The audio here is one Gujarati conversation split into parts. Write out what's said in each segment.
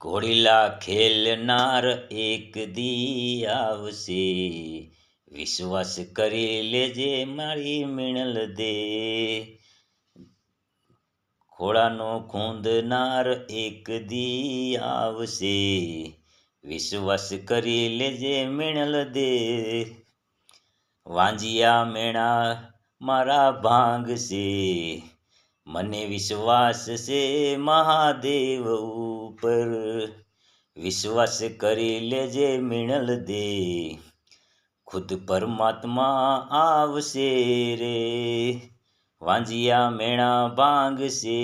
ઘોડીલા ખેલનાર એક દી આવશે, વિશ્વાસ કરી લેજે મારી મિણલ દે. ઘોડાનો ખૂંદનાર એક દી આવશે, વિશ્વાસ કરી લેજે મિણલ દે. વાંજિયા મેણા મારા ભાંગશે, મને વિશ્વાસ છે મહાદેવ ઉપર. વિશ્વાસ કરી લેજે મિણલ દે, ખુદ પરમાત્મા આવશે રે. વાંજિયા મેણા ભાંગશે,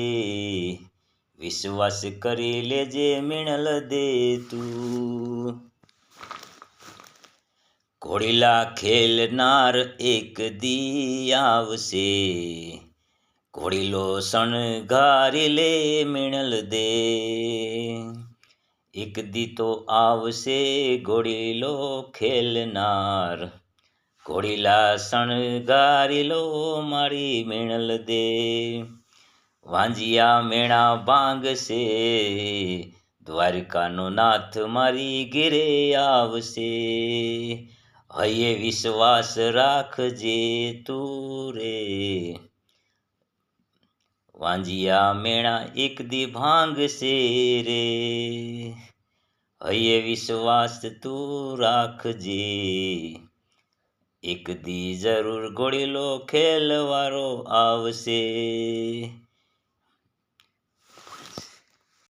વિશ્વાસ કરી લેજે મિણલ દે તું. ઘોડીલા ખેલનાર એક દી આવશે, ઘોડીલો શણગારી લે મિણલ દે. એક દી તો આવશે ઘોડીલો ખેલનાર, ઘોડીલા શણગારી લો મારી મિણલ દે. વાંજિયા મેણા ભાંગશે, દ્વારકાનો નાથ મારી ઘેરે આવશે. હૈયે વિશ્વાસ રાખજે તું રે, વાંજિયા મેણા એક દી ભાંગશે રે. હૈયે વિશ્વાસ તું રાખજે, એક દી જરૂર ઘોડીલો ખેલવારો આવશે.